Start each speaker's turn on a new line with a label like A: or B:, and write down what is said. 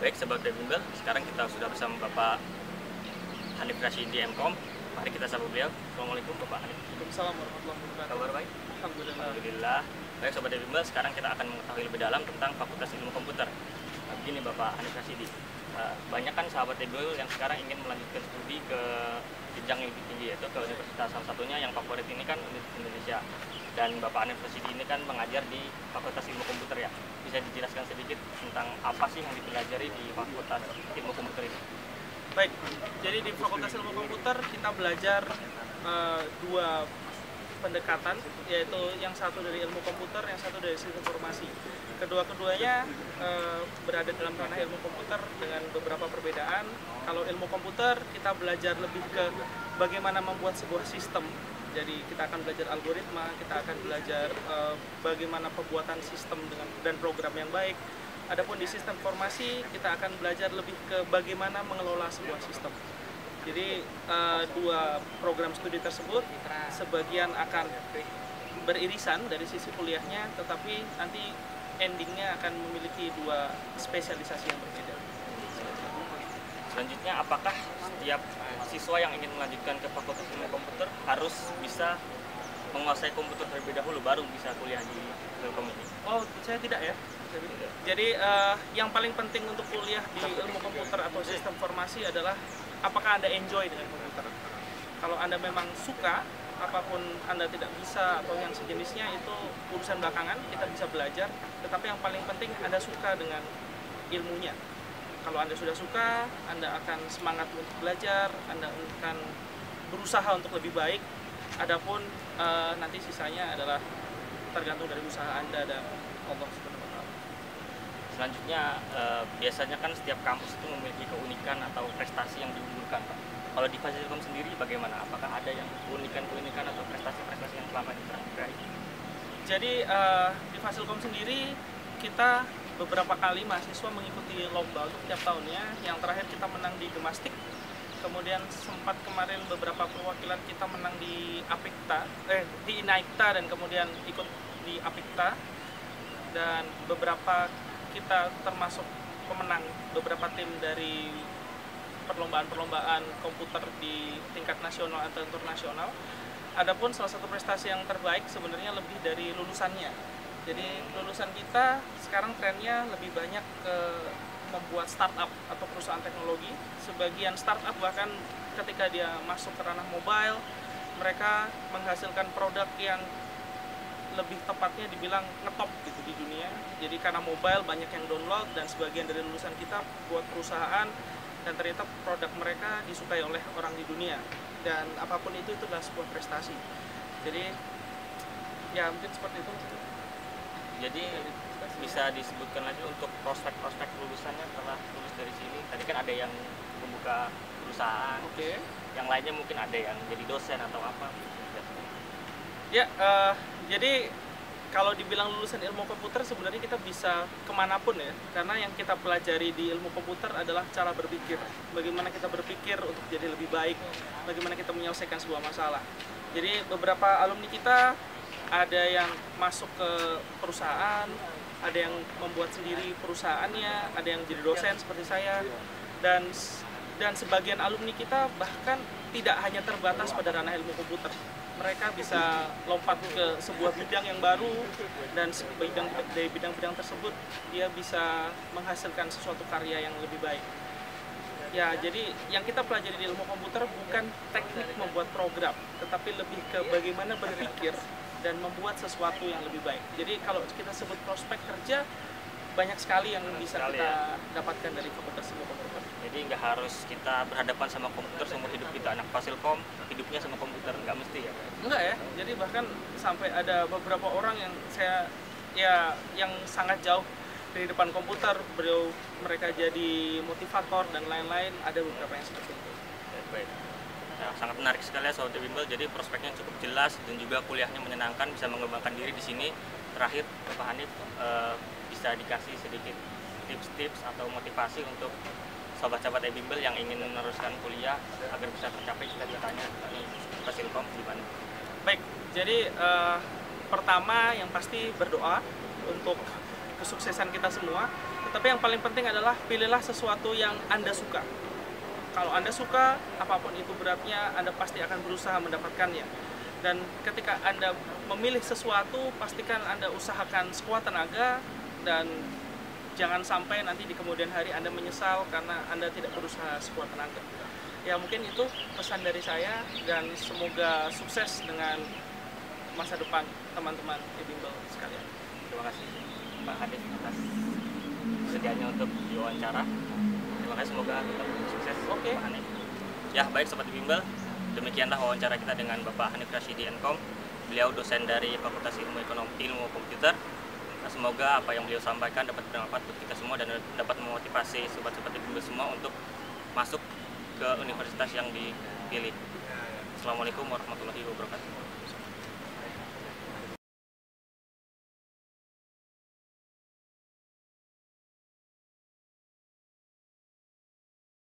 A: Baik, Sobat Bimbel, sekarang kita sudah bersama Bapak Hanif Rashidi MKOM. Mari kita sapa beliau. Assalamualaikum Bapak Hanif.
B: Waalaikumsalam warahmatullahi wabarakatuh.
A: Kabar baik?
B: Alhamdulillah.
A: Alhamdulillah. Baik, Sobat Bimbel, sekarang kita akan mengetahui lebih dalam tentang Fakultas Ilmu Komputer. Begini Bapak Hanif Rashidi, banyak kan sahabat Bimbel yang sekarang ingin melanjutkan studi ke jenjang yang lebih tinggi, yaitu ke universitas. Salah satunya yang favorit ini kan Universitas Indonesia. Dan Bapak Hanif Rashidi ini kan mengajar di Fakultas Ilmu Komputer ya. Bisa dijelaskan sedikit tentang apa sih yang dipelajari di Fakultas Ilmu Komputer ini?
B: Baik, jadi di Fakultas Ilmu Komputer kita belajar dua pendekatan, yaitu yang satu dari ilmu komputer, yang satu dari sistem informasi. Kedua-keduanya berada dalam ranah ilmu komputer dengan beberapa perbedaan. Kalau ilmu komputer kita belajar lebih ke bagaimana membuat sebuah sistem. Jadi kita akan belajar algoritma, kita akan belajar bagaimana pembuatan sistem dan program yang baik. Adapun di sistem informasi kita akan belajar lebih ke bagaimana mengelola sebuah sistem. Jadi dua program studi tersebut sebagian akan beririsan dari sisi kuliahnya, tetapi nanti endingnya akan memiliki dua spesialisasi yang berbeda.
A: Selanjutnya, apakah setiap siswa yang ingin melanjutkan ke Fakultas Ilmu Komputer harus bisa menguasai komputer terlebih dahulu baru bisa kuliah di Ilkom ini?
B: Oh, saya tidak ya. Jadi yang paling penting untuk kuliah di ilmu komputer atau sistem informasi adalah apakah Anda enjoy dengan komputer. Kalau Anda memang suka, apapun Anda tidak bisa atau yang sejenisnya itu urusan belakangan, kita bisa belajar. Tetapi yang paling penting Anda suka dengan ilmunya. Kalau Anda sudah suka, Anda akan semangat untuk belajar, Anda akan berusaha untuk lebih baik. Adapun nanti sisanya adalah tergantung dari usaha Anda dan Allah SWT.
A: Selanjutnya, biasanya kan setiap kampus itu memiliki keunikan atau prestasi yang diunggulkan, Pak. Kalau di Fasilkom sendiri bagaimana? Apakah ada yang keunikan atau prestasi-prestasi yang selama ini terakhir?
B: Jadi di Fasilkom sendiri kita beberapa kali mahasiswa mengikuti lomba untuk tiap tahunnya. Yang terakhir kita menang di Gemastik. Kemudian sempat kemarin beberapa perwakilan kita menang di Apikta, di Inaikta, dan kemudian ikut di Apikta. Dan beberapa kita termasuk pemenang beberapa tim dari perlombaan-perlombaan komputer di tingkat nasional atau internasional. Adapun salah satu prestasi yang terbaik sebenarnya lebih dari lulusannya. Jadi lulusan kita sekarang trennya lebih banyak ke membuat startup atau perusahaan teknologi. Sebagian startup bahkan ketika dia masuk ke ranah mobile, mereka menghasilkan produk yang lebih tepatnya dibilang ngetop gitu di dunia. Jadi karena mobile banyak yang download dan sebagian dari lulusan kita buat perusahaan dan ternyata produk mereka disukai oleh orang di dunia. Dan apapun itu adalah sebuah prestasi. Jadi ya mungkin seperti itu.
A: Jadi bisa disebutkan lagi untuk prospek-prospek lulusannya setelah lulus dari sini. Tadi kan ada yang membuka perusahaan.
B: Oke.
A: Yang lainnya mungkin ada yang jadi dosen atau apa.
B: Ya, jadi kalau dibilang lulusan ilmu komputer sebenarnya kita bisa kemanapun ya. Karena yang kita pelajari di ilmu komputer adalah cara berpikir. Bagaimana kita berpikir untuk jadi lebih baik. Bagaimana kita menyelesaikan sebuah masalah. Jadi beberapa alumni kita ada yang masuk ke perusahaan, ada yang membuat sendiri perusahaannya, ada yang jadi dosen seperti saya, dan sebagian alumni kita bahkan tidak hanya terbatas pada ranah ilmu komputer. Mereka bisa lompat ke sebuah bidang yang baru, dan dari bidang-bidang tersebut dia bisa menghasilkan sesuatu karya yang lebih baik. Ya, jadi yang kita pelajari di ilmu komputer bukan teknik membuat program, tetapi lebih ke bagaimana berpikir dan membuat sesuatu yang lebih baik. Jadi kalau kita sebut prospek kerja, banyak sekali yang bisa kita dapatkan dari Fakultas Ilmu Komputer.
A: Jadi nggak harus kita berhadapan sama komputer seumur hidup kita. Anak Fasilkom hidupnya sama komputer, nggak mesti ya?
B: Enggak ya, jadi bahkan sampai ada beberapa orang yang yang sangat jauh dari depan komputer, mereka jadi motivator dan lain-lain, ada beberapa yang seperti itu.
A: Baik. Nah, sangat menarik sekali ya Sobat Bimbel. Jadi prospeknya cukup jelas dan juga kuliahnya menyenangkan, bisa mengembangkan diri di sini. Terakhir, Bapak Hanif bisa dikasih sedikit tips-tips atau motivasi untuk sobat-sobat Bimbel yang ingin meneruskan kuliah agar bisa tercapai cita-citanya di Fasilkom gimana?
B: Baik, jadi pertama yang pasti berdoa untuk kesuksesan kita semua. Tetapi yang paling penting adalah pilihlah sesuatu yang Anda suka. Kalau Anda suka, apapun itu beratnya, Anda pasti akan berusaha mendapatkannya. Dan ketika Anda memilih sesuatu, pastikan Anda usahakan sekuat tenaga, dan jangan sampai nanti di kemudian hari Anda menyesal karena Anda tidak berusaha sekuat tenaga. Ya mungkin itu pesan dari saya, dan semoga sukses dengan masa depan teman-teman di bimbel sekalian.
A: Terima kasih Pak Hanif atas kesediaannya untuk diwawancara. Terima kasih, semoga tetap sukses.
B: Oke.
A: Pak Hanif. Ya baik sobat bimbel, demikianlah wawancara kita dengan Bapak Hanif Rashidi MKom. Beliau dosen dari Fakultas Ilmu Komputer. Semoga apa yang beliau sampaikan dapat bermanfaat untuk kita semua dan dapat memotivasi sobat-sobat bimbel semua untuk masuk ke universitas yang dipilih. Assalamualaikum warahmatullahi wabarakatuh.